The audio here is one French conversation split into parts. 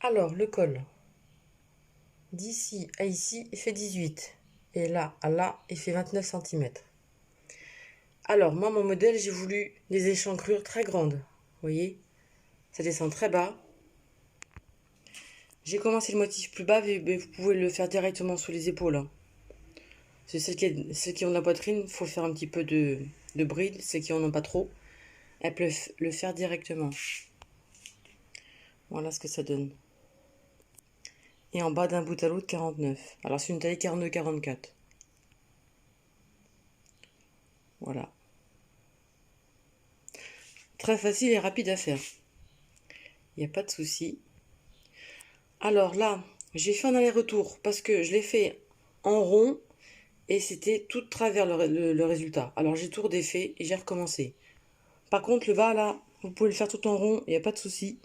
Alors, le col, d'ici à ici, il fait 18. Et là à là, il fait 29 centimètres. Alors, moi, mon modèle, j'ai voulu des échancrures très grandes. Vous voyez, ça descend très bas. J'ai commencé le motif plus bas, mais vous pouvez le faire directement sous les épaules, hein. C'est celles qui ont de la poitrine, il faut faire un petit peu de bride. Celles qui en ont pas trop, elles peuvent le faire directement. Voilà ce que ça donne. Et en bas d'un bout à l'autre, 49. Alors c'est une taille 42-44. Voilà. Très facile et rapide à faire. Il n'y a pas de souci. Alors là, j'ai fait un aller-retour parce que je l'ai fait en rond et c'était tout de travers le résultat. Alors j'ai tout redéfait et j'ai recommencé. Par contre, le bas là, vous pouvez le faire tout en rond, il n'y a pas de souci.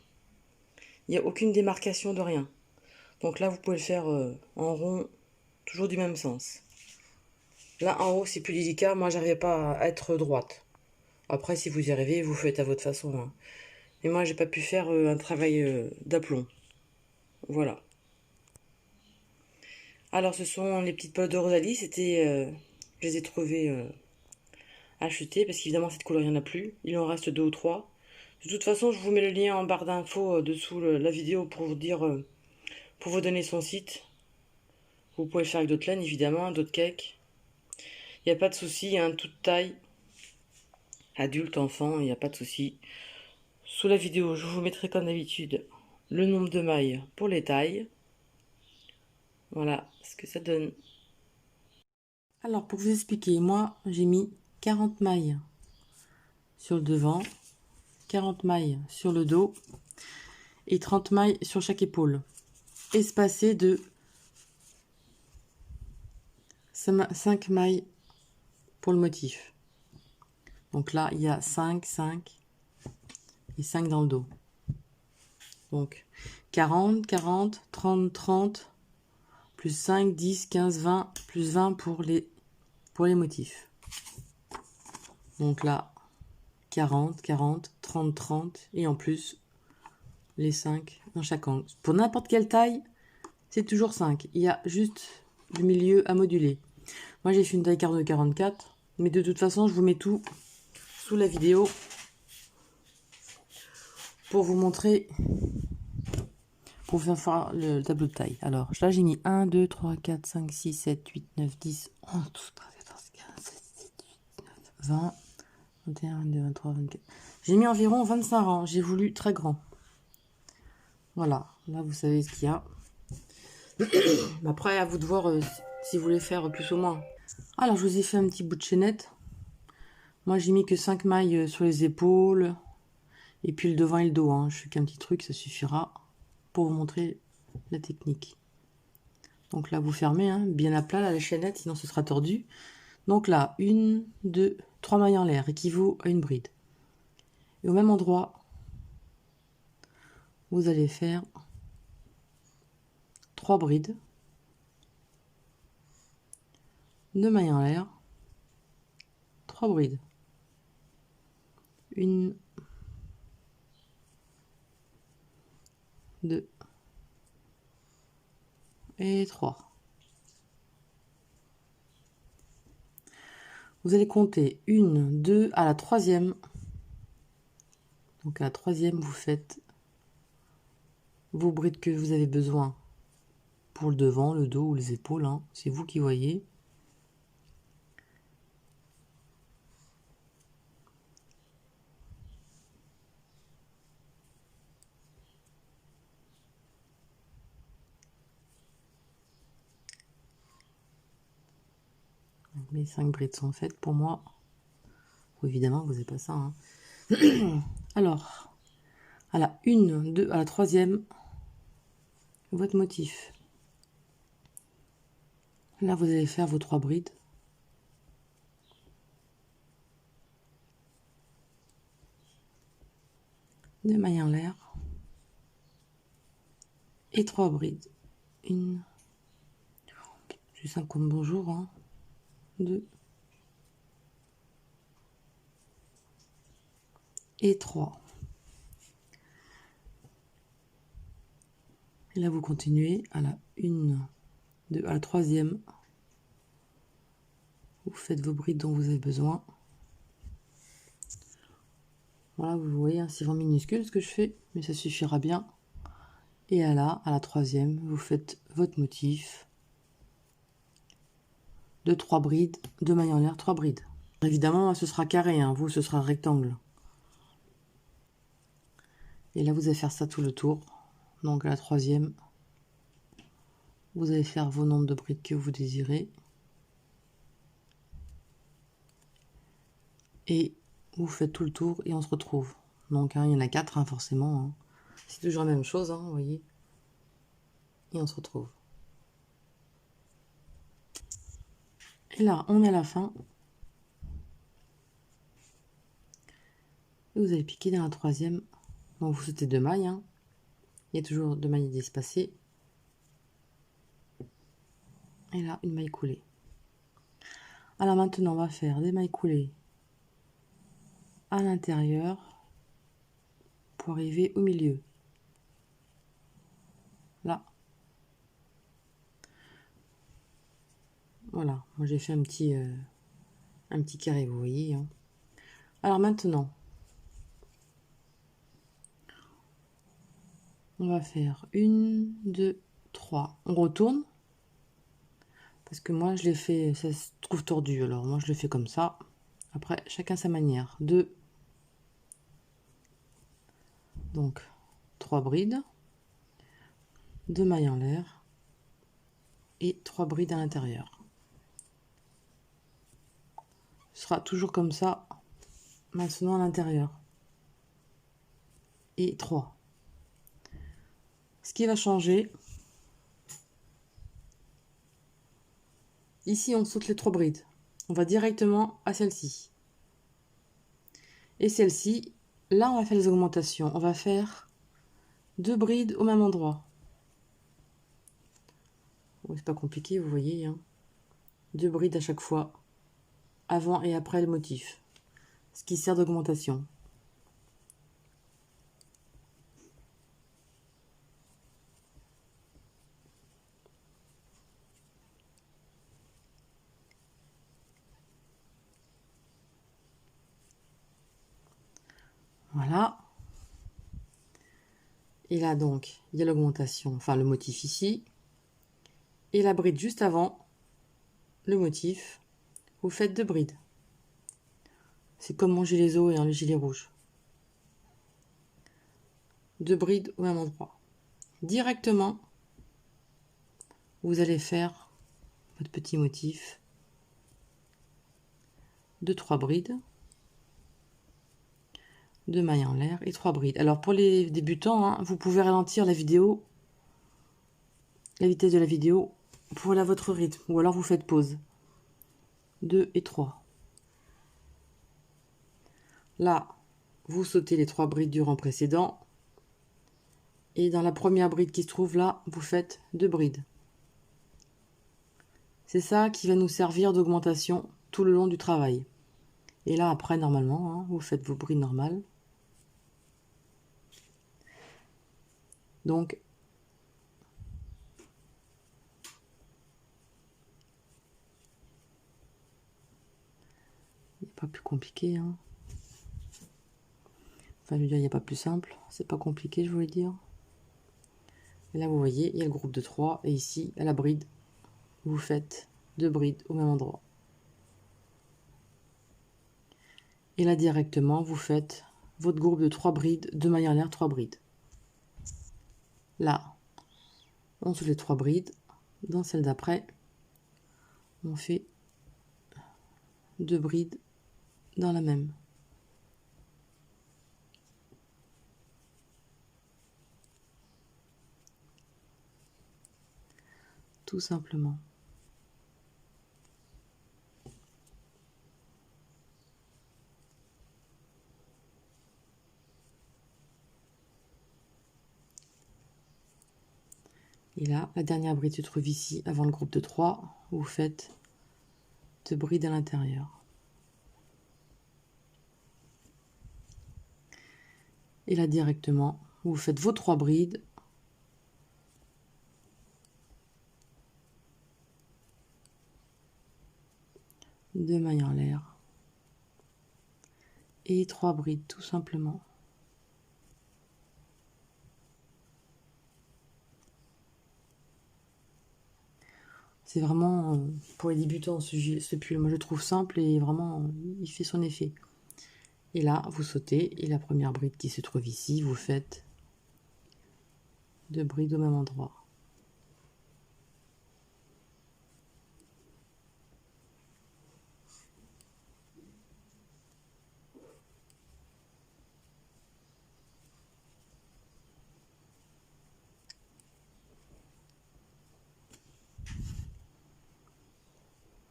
Il n'y a aucune démarcation de rien. Donc là, vous pouvez le faire en rond, toujours du même sens. Là, en haut, c'est plus délicat. Moi, j'arrivais pas à être droite. Après, si vous y arrivez, vous faites à votre façon, hein. Mais moi, j'ai pas pu faire un travail d'aplomb. Voilà. Alors, ce sont les petites pelotes de Rosalie. Je les ai trouvées achetées parce qu'évidemment, cette couleur, il n'y en a plus. Il en reste deux ou trois. De toute façon, je vous mets le lien en barre d'infos dessous la vidéo pour vous dire, pour vous donner son site. Vous pouvez le faire avec d'autres laines, évidemment, d'autres cakes. Il n'y a pas de souci, hein, toute taille. Adulte, enfant, il n'y a pas de souci. Sous la vidéo, je vous mettrai comme d'habitude le nombre de mailles pour les tailles. Voilà ce que ça donne. Alors, pour vous expliquer, moi, j'ai mis 40 mailles sur le devant, 40 mailles sur le dos et 30 mailles sur chaque épaule, espacées de 5 mailles pour le motif. Donc là, il y a 5, 5 et 5 dans le dos. Donc 40, 40, 30, 30, plus 5, 10, 15, 20, plus 20 pour les motifs. Donc là, 40, 40, 30, 30 et en plus les 5 dans chaque angle. Pour n'importe quelle taille, c'est toujours 5. Il y a juste le milieu à moduler. Moi, j'ai fait une taille 42-44, mais de toute façon, je vous mets tout sous la vidéo pour vous montrer, pour vous faire le tableau de taille. Alors, là, j'ai mis 1, 2, 3, 4, 5, 6, 7, 8, 9, 10, 11, 12, 13, 14, 15, 16, 17, 18, 19, 20, 21, 22, 23, 24. J'ai mis environ 25 rangs. J'ai voulu très grand. Voilà, là, vous savez ce qu'il y a. Après, à vous de voir si vous voulez faire plus ou moins. Alors, je vous ai fait un petit bout de chaînette. Moi, j'ai mis que 5 mailles sur les épaules. Et puis le devant et le dos, hein. Je fais qu'un petit truc, ça suffira pour vous montrer la technique. Donc là, vous fermez, hein, bien à plat, là, la chaînette, sinon ce sera tordu. Donc là, 1, 2, 3 mailles en l'air, équivaut à une bride. Et au même endroit, vous allez faire 3 brides, 2 mailles en l'air, 3 brides. 1, 2 et 3. Vous allez compter 1, 2, à la troisième. Donc à la troisième, vous faites vos brides que vous avez besoin pour le devant, le dos ou les épaules, hein. C'est vous qui voyez. Mes 5 brides sont faites pour moi. Évidemment, vous n'avez pas ça, hein. Alors, à la 1, 2, à la troisième, votre motif. Là, vous allez faire vos 3 brides. Deux mailles en l'air. Et 3 brides. Une. Juste un compte bonjour, hein. 2. Et 3. Et là, vous continuez à la 1, 2, à la 3e. Vous faites vos brides dont vous avez besoin. Voilà, vous voyez, c'est vraiment minuscule ce que je fais, mais ça suffira bien. Et à la 3e, vous faites votre motif de 3 brides, 2 mailles en l'air, 3 brides. Évidemment, ce sera carré, hein, vous, ce sera rectangle. Et là, vous allez faire ça tout le tour. Donc, à la 3e, vous allez faire vos nombres de brides que vous désirez. Et vous faites tout le tour et on se retrouve. Donc, il y en a 4, hein, forcément. Hein. C'est toujours la même chose, hein, vous voyez. Et on se retrouve. Et là, on est à la fin. Et vous allez piquer dans la 3e. Donc, vous sautez 2 mailles. Hein. Il y a toujours 2 mailles espacées. Et là, une maille coulée. Alors maintenant, on va faire des mailles coulées à l'intérieur pour arriver au milieu. Là. Voilà, moi j'ai fait un petit carré, vous voyez. Hein. Alors maintenant, on va faire 1, 2, 3. On retourne. Parce que moi je l'ai fait, ça se trouve tordu, alors moi je le fais comme ça. Après, chacun sa manière. 2. Donc, 3 brides. 2 mailles en l'air. Et 3 brides à l'intérieur. Ce sera toujours comme ça. Maintenant à l'intérieur. Et 3. Ce qui va changer, ici on saute les 3 brides. On va directement à celle-ci. Et celle-ci, là on va faire les augmentations. On va faire 2 brides au même endroit. Bon, c'est pas compliqué, vous voyez. Hein. 2 brides à chaque fois, avant et après le motif. Ce qui sert d'augmentation. Voilà. Et là donc, il y a l'augmentation, enfin le motif ici. Et la bride juste avant le motif, vous faites 2 brides. C'est comme mon gilet zo et le gilet rouge. 2 brides au même endroit. Directement, vous allez faire votre petit motif de 3 brides, 2 mailles en l'air et 3 brides. Alors pour les débutants, hein, vous pouvez ralentir la vidéo, la vitesse de la vidéo, pour aller à votre rythme. Ou alors vous faites pause. 2 et 3. Là, vous sautez les 3 brides du rang précédent. Et dans la première bride qui se trouve là, vous faites 2 brides. C'est ça qui va nous servir d'augmentation tout le long du travail. Et là, après, normalement, hein, vous faites vos brides normales. Donc, il n'y a pas plus compliqué. Hein. Enfin, je veux dire, il n'y a pas plus simple. C'est pas compliqué, je voulais dire. Et là, vous voyez, il y a le groupe de 3. Et ici, à la bride, vous faites 2 brides au même endroit. Et là, directement, vous faites votre groupe de 3 brides, 2 mailles en l'air, 3 brides. Là, on se les 3 brides. Dans celle d'après, on fait 2 brides dans la même. Tout simplement. Et là, la dernière bride se trouve ici, avant le groupe de 3. Vous faites 2 brides à l'intérieur. Et là, directement, vous faites vos 3 brides 2 mailles en l'air et 3 brides tout simplement. C'est vraiment pour les débutants ce pull, moi je le trouve simple et vraiment il fait son effet. Et là vous sautez et la première bride qui se trouve ici, vous faites 2 brides au même endroit.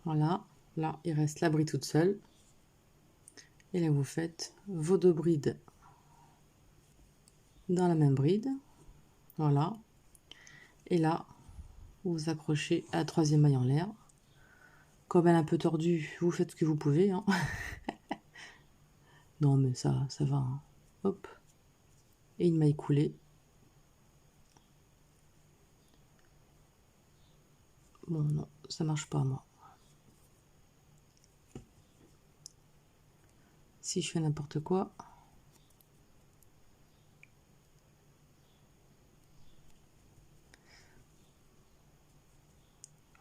Voilà, là il reste la bride toute seule. Et là vous faites vos 2 brides dans la même bride. Voilà. Et là, vous accrochez à la 3e maille en l'air. Comme elle est un peu tordue, vous faites ce que vous pouvez. Hein. Non mais ça va. Hein. Hop. Et une maille coulée. Bon non, ça marche pas moi. Si je fais n'importe quoi.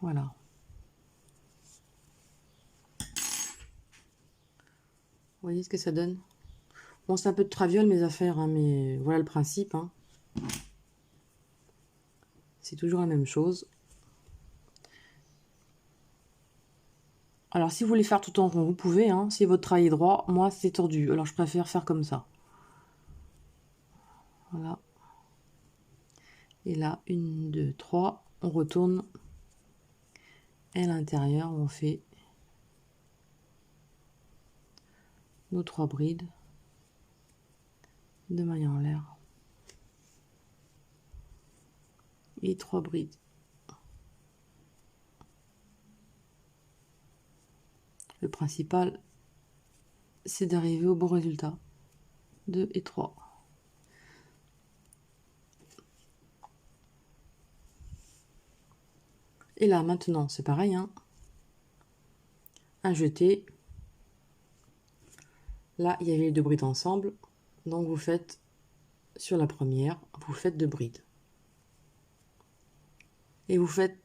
Voilà. Vous voyez ce que ça donne? Bon, c'est un peu de traviole mes affaires, hein, mais voilà le principe. Hein. C'est toujours la même chose. Alors si vous voulez faire tout en rond, vous pouvez. Hein. Si votre travail est droit, moi c'est tordu. Alors je préfère faire comme ça. Voilà. Et là, 1, 2, 3, on retourne. Et à l'intérieur, on fait nos 3 brides de mailles en l'air. Et 3 brides. Le principal, c'est d'arriver au bon résultat. 2 et 3. Et là, maintenant, c'est pareil. Hein. Un jeté. Là, il y avait les 2 brides ensemble. Donc, vous faites, sur la première, vous faites 2 brides. Et vous faites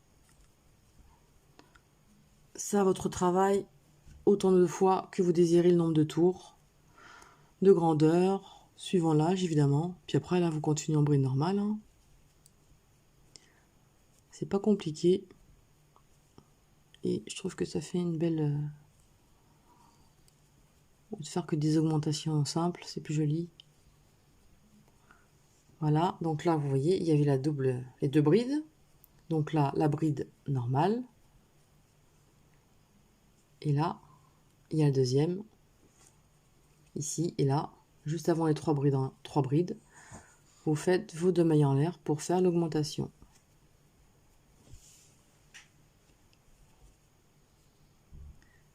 ça, votre travail, autant de fois que vous désirez le nombre de tours, de grandeur, suivant l'âge, évidemment. Puis après, là, vous continuez en bride normale. Hein. C'est pas compliqué. Et je trouve que ça fait une belle... de faire que des augmentations simples, c'est plus joli. Voilà, donc là, vous voyez, il y avait les 2 brides. Donc là, la bride normale. Et là, il y a le deuxième. Ici et là, juste avant les 3 brides, vous faites vos 2 mailles en l'air pour faire l'augmentation.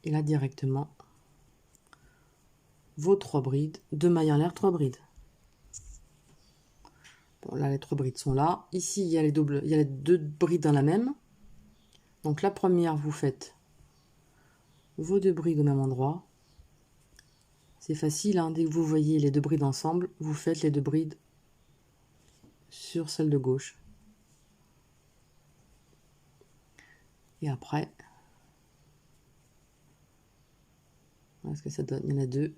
Et là, directement, vos 3 brides, 2 mailles en l'air, 3 brides. Bon, là, les 3 brides sont là. Ici, il y a les 2 brides dans la même. Donc la première, vous faites vos 2 brides au même endroit. C'est facile, hein, dès que vous voyez les 2 brides ensemble, vous faites les 2 brides sur celle de gauche. Et après, voilà ce que ça donne. Il y en a 2.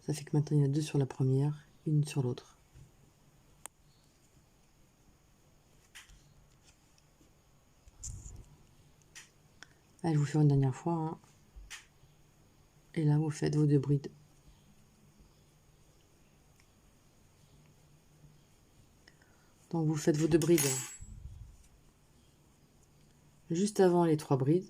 Ça fait que maintenant, il y en a 2 sur la première, une sur l'autre. Là, je vous fais une dernière fois. Hein. Et là, vous faites vos 2 brides. Donc, vous faites vos 2 brides juste avant les 3 brides.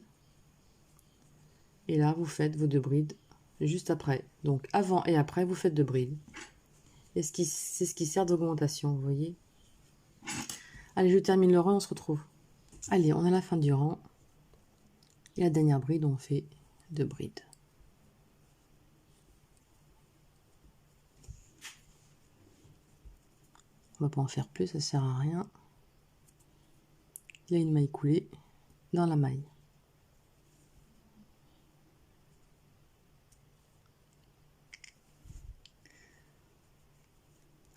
Et là, vous faites vos 2 brides juste après. Donc, avant et après, vous faites 2 brides. Et c'est ce qui sert d'augmentation, vous voyez. Allez, je termine le rang, on se retrouve. Allez, on a la fin du rang. Et la dernière bride, on fait 2 brides. On va pas en faire plus, ça sert à rien. Il y a une maille coulée dans la maille.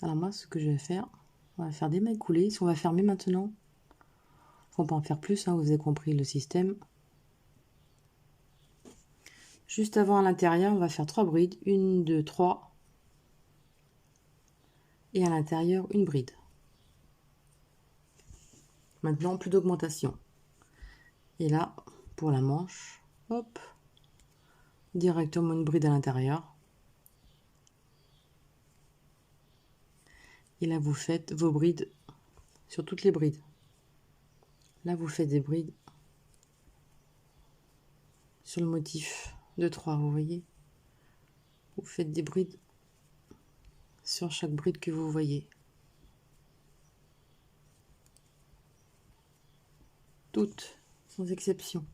Alors moi, ce que je vais faire, on va faire des mailles coulées. Si on va fermer maintenant, on peut en faire plus, hein, vous avez compris le système. Juste avant à l'intérieur, on va faire 3 brides. 1, 2, 3. Et à l'intérieur, une bride. Maintenant, plus d'augmentation. Et là, pour la manche, hop, directement une bride à l'intérieur. Et là, vous faites vos brides sur toutes les brides. Là, vous faites des brides sur le motif de 3, vous voyez. Vous faites des brides sur chaque bride que vous voyez. Toutes, sans exception.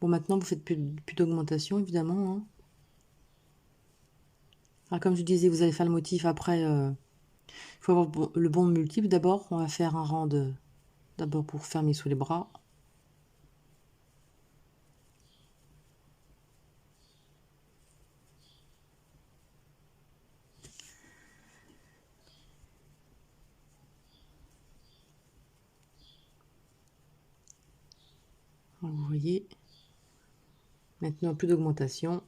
Bon, maintenant, vous faites plus d'augmentation, évidemment. Hein. Alors, comme je disais, vous allez faire le motif après. Il faut avoir le bon multiple. D'abord, on va faire un rang d'abord pour fermer sous les bras. Vous voyez. Maintenant, plus d'augmentation.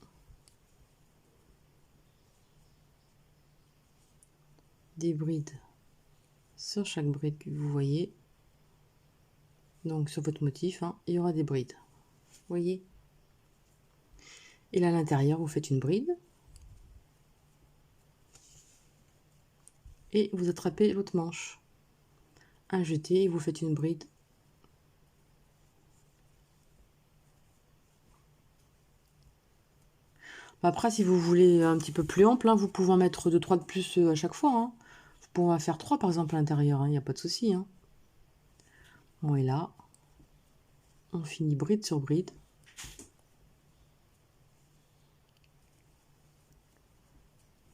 Des brides sur chaque bride que vous voyez. Donc, sur votre motif, hein, il y aura des brides. Vous voyez. Et là, à l'intérieur, vous faites une bride. Et vous attrapez votre manche. Un jeté et vous faites une bride. Après, si vous voulez un petit peu plus ample, hein, vous pouvez en mettre 2-3 de plus à chaque fois. Hein. Vous pouvez en faire 3 par exemple à l'intérieur, il n'y a pas de souci. Hein. Bon, et là, on finit bride sur bride.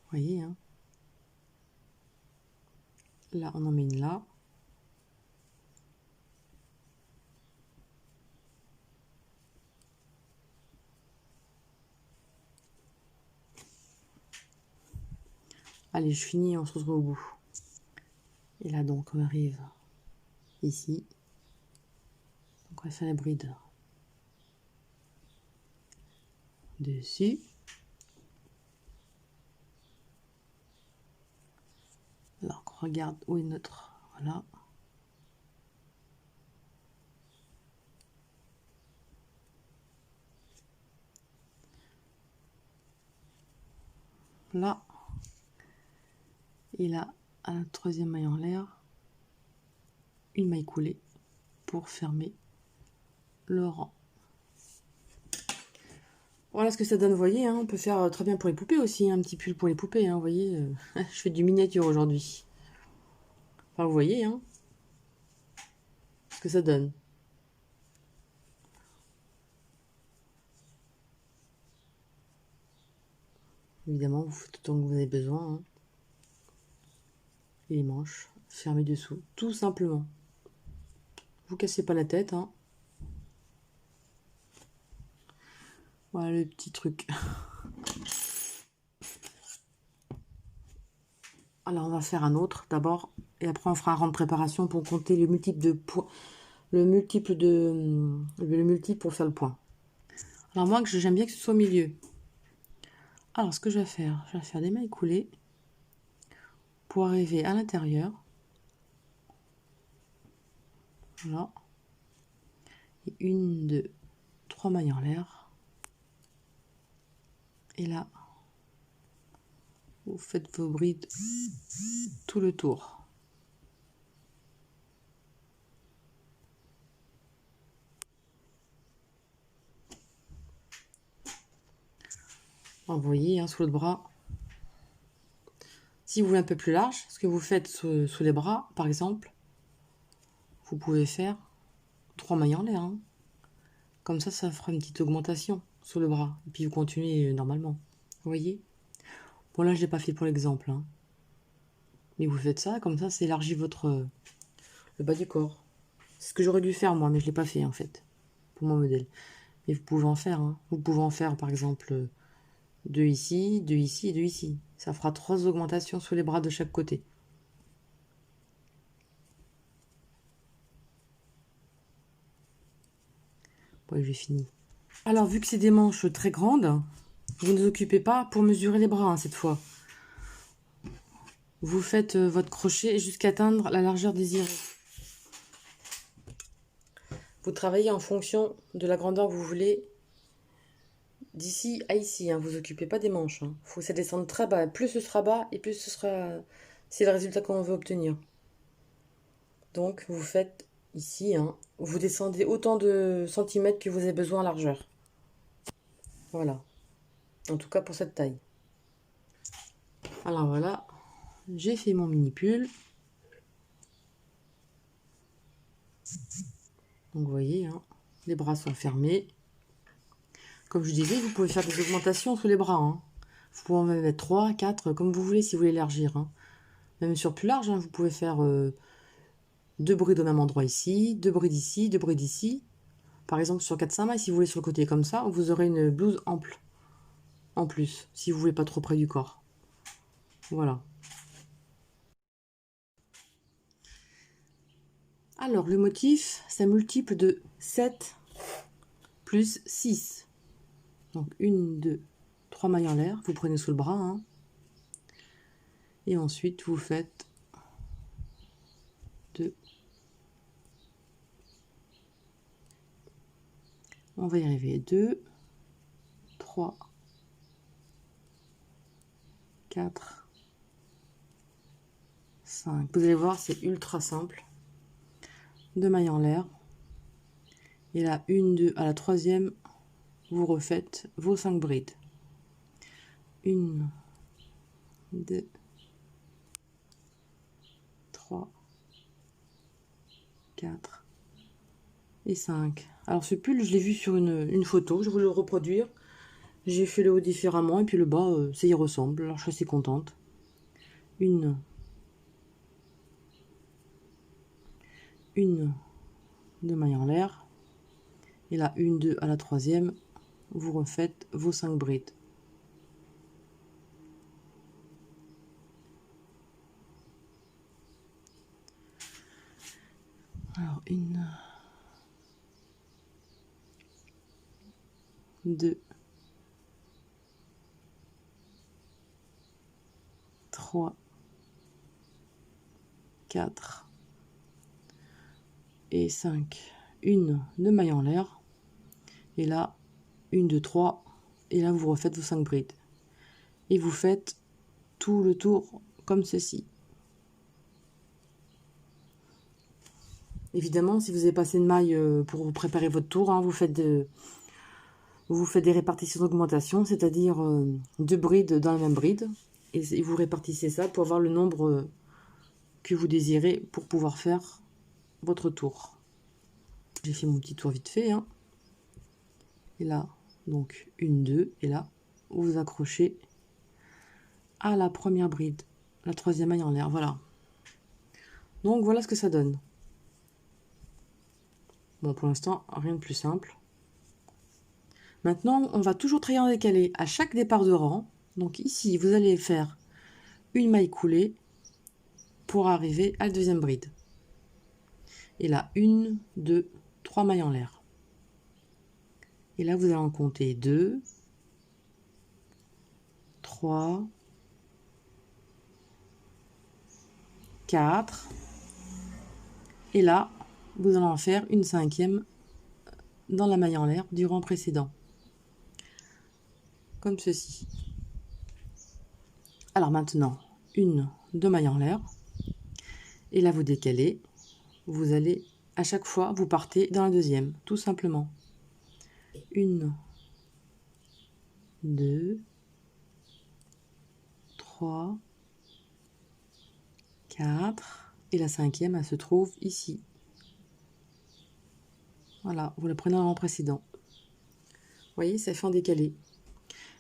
Vous voyez, hein. Là, on en met une là. Allez, je finis, on se retrouve au bout. Et là, donc, on arrive ici. Donc, on va faire la bride dessus. Alors, on regarde où est notre... Voilà. Là. Et là, à la troisième maille en l'air, une maille coulée pour fermer le rang. Voilà ce que ça donne, vous voyez, hein, on peut faire très bien pour les poupées aussi, un petit pull pour les poupées, hein, vous voyez, je fais du miniature aujourd'hui. Enfin, vous voyez, hein, ce que ça donne. Évidemment, vous faites autant que vous avez besoin. Hein. Et les manches, fermez dessous, tout simplement. Vous cassez pas la tête, hein. Voilà le petit truc. Alors on va faire un autre d'abord et après on fera un rang de préparation pour compter le multiple de points, le multiple pour faire le point. Alors moi j'aime bien que ce soit au milieu. Alors ce que je vais faire des mailles coulées pour arriver à l'intérieur. Voilà. Et 1, 2, 3 mailles en l'air. Et là, vous faites vos brides tout le tour. Vous voyez, hein, sous le bras. Si vous voulez un peu plus large, ce que vous faites sous les bras, par exemple, vous pouvez faire 3 mailles en l'air. Hein. Comme ça fera une petite augmentation sous le bras. Et puis vous continuez normalement. Vous voyez? Bon, là, je l'ai pas fait pour l'exemple. Hein. Mais vous faites ça, comme ça élargit le bas du corps. C'est ce que j'aurais dû faire, moi, mais je l'ai pas fait, en fait, pour mon modèle. Mais vous pouvez en faire. Hein. Vous pouvez en faire, par exemple, 2 ici, 2 ici et 2 ici. Ça fera 3 augmentations sur les bras de chaque côté. Ouais, j'ai fini. Alors, vu que c'est des manches très grandes, vous ne vous occupez pas pour mesurer les bras cette fois. Vous faites votre crochet jusqu'à atteindre la largeur désirée. Vous travaillez en fonction de la grandeur que vous voulez d'ici à ici. Vous vous occupez pas des manches. Faut que ça descende très bas. Plus ce sera bas et plus ce sera... C'est le résultat qu'on veut obtenir. Donc, vous faites ici, vous descendez autant de centimètres que vous avez besoin en largeur. Voilà. En tout cas pour cette taille. Alors voilà, j'ai fait mon mini pull. Donc vous voyez, les bras sont fermés. Comme je disais, vous pouvez faire des augmentations sous les bras. Vous pouvez en mettre 3, 4, comme vous voulez si vous voulez élargir. Même sur plus large, vous pouvez faire 2 brides au même endroit ici, 2 brides ici, 2 brides ici. Par exemple sur 4-5 mailles, si vous voulez sur le côté comme ça, vous aurez une blouse ample. En plus, si vous voulez pas trop près du corps. Voilà. Alors, le motif, c'est un multiple de 7 plus 6. Donc, 1, 2, 3 mailles en l'air. Vous prenez sous le bras. Et ensuite, vous faites 2. On va y arriver. 2, 3, 4, 5. Vous allez voir, c'est ultra simple. 2 mailles en l'air. Et là, 1, 2, à la troisième, vous refaites vos 5 brides. 1, 2, 3, 4 et 5. Alors ce pull, je l'ai vu sur une photo, je voulais le reproduire. J'ai fait le haut différemment et puis le bas, ça y ressemble. Alors je suis assez contente. 1, 2 mailles en l'air. Et là, 1, 2 à la troisième, vous refaites vos 5 brides. Alors, 1, 2, 3, 4 et 5. 1, 2 mailles en l'air. Et là, 1, 2, 3. Et là, vous refaites vos 5 brides. Et vous faites tout le tour comme ceci. Évidemment, si vous avez passé une maille pour préparer votre tour, vous faites des répartitions d'augmentation, c'est-à-dire 2 brides dans la même bride. Et vous répartissez ça pour avoir le nombre que vous désirez pour pouvoir faire votre tour. J'ai fait mon petit tour vite fait. Et là, donc 1, 2. Et là, vous accrochez à la première bride, la troisième maille en l'air. Voilà. Donc voilà ce que ça donne. Bon, pour l'instant, rien de plus simple. Maintenant, on va toujours travailler en décalé à chaque départ de rang. Donc ici, vous allez faire une maille coulée pour arriver à la deuxième bride. Et là, 1, 2, 3 mailles en l'air. Et là, vous allez en compter 2, 3, 4. Et là, vous allez en faire une 5e dans la maille en l'air du rang précédent. Comme ceci. Alors maintenant, 1, 2 mailles en l'air. Et là, vous décalez. Vous allez, à chaque fois, vous partez dans la deuxième, tout simplement. 1, 2, 3, 4. Et la 5e, elle se trouve ici. Voilà, vous la prenez dans le rang précédent. Vous voyez, ça fait en décalé.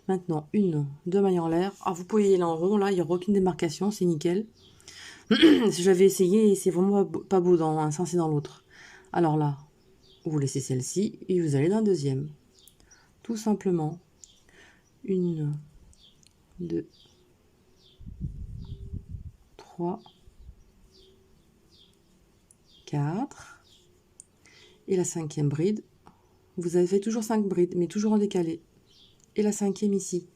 Maintenant, 1, 2 mailles en l'air. Ah, vous pouvez y aller en rond, là, il n'y aura aucune démarcation, c'est nickel. J'avais essayé et c'est vraiment pas beau dans un sens et dans l'autre. Alors là, vous laissez celle-ci et vous allez dans la deuxième. Tout simplement. 1, 2, 3, 4. Et la cinquième bride, vous avez fait toujours 5 brides, mais toujours en décalé. Et la cinquième ici.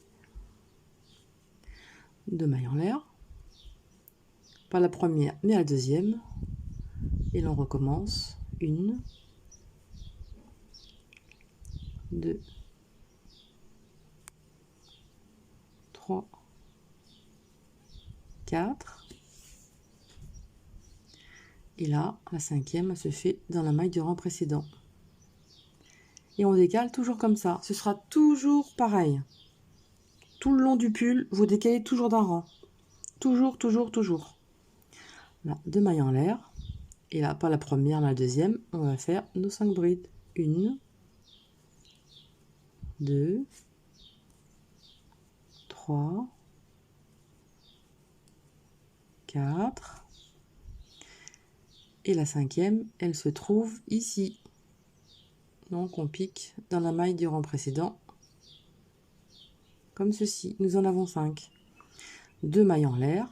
2 mailles en l'air. Pas la première, mais la deuxième. Et l'on recommence. 1, 2, 3, 4. Et là, la cinquième, elle se fait dans la maille du rang précédent. Et on décale toujours comme ça. Ce sera toujours pareil. Tout le long du pull, vous décalez toujours d'un rang. Toujours, toujours, toujours. Là, 2 mailles en l'air. Et là, pas la première, mais la deuxième, on va faire nos 5 brides. 1, 2, 3, 4. Et la cinquième, elle se trouve ici. Donc on pique dans la maille du rang précédent. Comme ceci. Nous en avons 5. 2 mailles en l'air.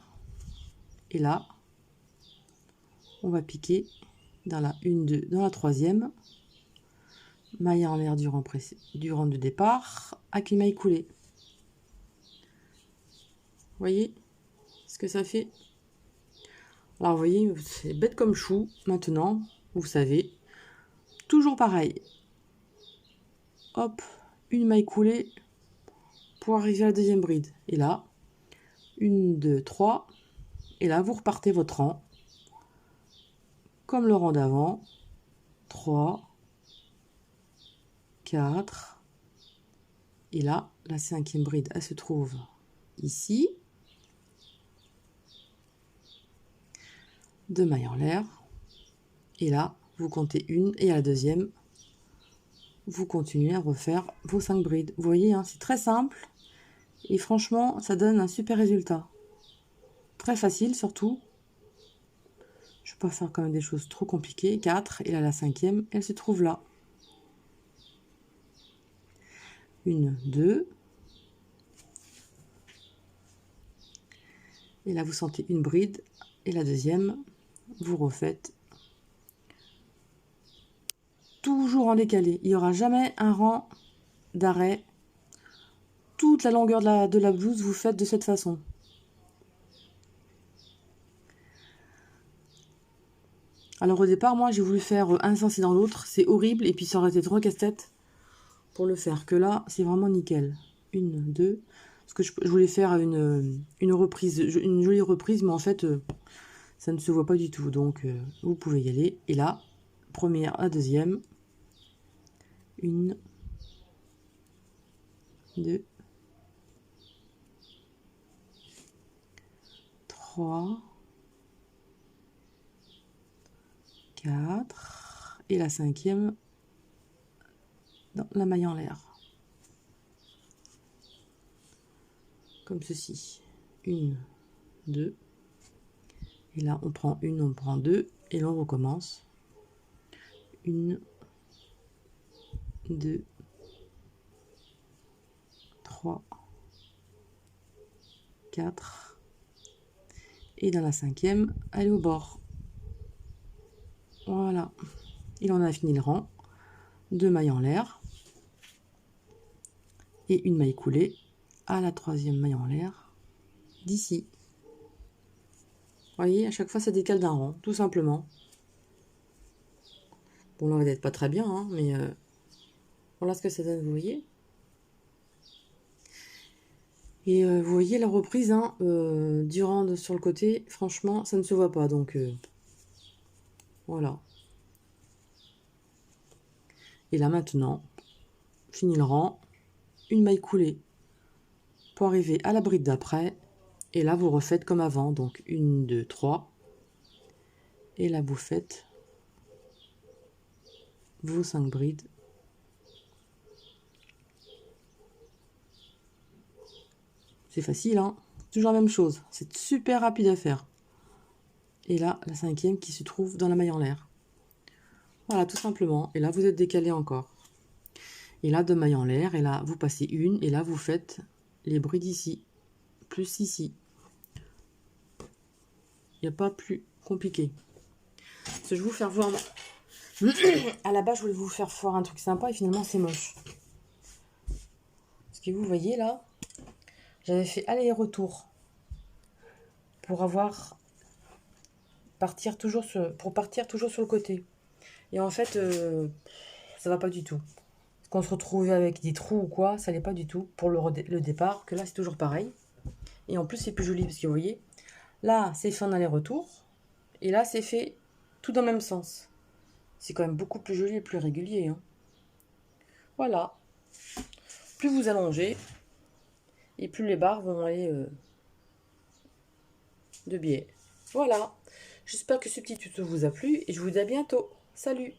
Et là, on va piquer dans la 1, 2, dans la troisième. Maille en l'air du rang de départ avec les mailles coulées. Vous voyez ce que ça fait? Alors vous voyez, c'est bête comme chou. Maintenant, vous savez, toujours pareil. Hop, une maille coulée pour arriver à la deuxième bride. Et là, 1, 2, 3. Et là, vous repartez votre rang. Comme le rang d'avant. 3, 4. Et là, la cinquième bride, elle se trouve ici. 2 mailles en l'air. Et là, vous comptez une et à la deuxième, vous continuez à refaire vos 5 brides. Vous voyez, hein, c'est très simple. Et franchement, ça donne un super résultat. Très facile surtout. Je ne vais pas faire quand même des choses trop compliquées. 4. Et là, la cinquième, elle se trouve là. 1, 2. Et là, vous sentez une bride. Et la deuxième, vous refaites toujours en décalé. Il n'y aura jamais un rang d'arrêt. Toute la longueur de la blouse, vous faites de cette façon. Alors au départ, moi, j'ai voulu faire un sens et dans l'autre. C'est horrible. Et puis ça aurait été trop casse-tête pour le faire. Que là, c'est vraiment nickel. 1, 2. Parce que je voulais faire une reprise, une jolie reprise. Mais en fait, ça ne se voit pas du tout. Donc, vous pouvez y aller. Et là, première, la deuxième. 1, 2, 3, 4. Et la cinquième dans la maille en l'air. Comme ceci. 1, 2. Et là, on prend une, on prend 2. Et là, on recommence. 1, 2, 3, 4. Et dans la cinquième, elle est au bord. Voilà. Il en a fini le rang. 2 mailles en l'air. Et une maille coulée à la troisième maille en l'air d'ici. Vous voyez, à chaque fois, ça décale d'un rang, tout simplement. Bon, là, on va être pas très bien, hein, mais voilà ce que ça donne, vous voyez. Et vous voyez la reprise, hein, du rang sur le côté, franchement, ça ne se voit pas, donc voilà. Et là, maintenant, fini le rang, une maille coulée pour arriver à la bride d'après. Et là, vous refaites comme avant, donc 1, 2, 3. Et là, vous faites vos 5 brides. C'est facile, hein. Toujours la même chose. C'est super rapide à faire. Et là, la cinquième qui se trouve dans la maille en l'air. Voilà, tout simplement. Et là, vous êtes décalé encore. Et là, 2 mailles en l'air. Et là, vous passez une. Et là, vous faites les brides ici. plus ici. Il n'y a pas plus compliqué. Parce que je vais vous faire voir... À la base, je voulais vous faire voir un truc sympa et finalement, c'est moche. Parce que vous voyez là, j'avais fait aller-retour pour partir toujours sur le côté. Et en fait, ça va pas du tout. Qu'on se retrouvait avec des trous ou quoi, ça n'allait pas du tout pour le départ. Que là, c'est toujours pareil. Et en plus, c'est plus joli parce que vous voyez, là, c'est fait en aller-retour. Et là, c'est fait tout dans le même sens. C'est quand même beaucoup plus joli et plus régulier. Hein. Voilà. Plus vous allongez, et plus les barres vont aller de biais. Voilà. J'espère que ce petit tuto vous a plu et je vous dis à bientôt. Salut!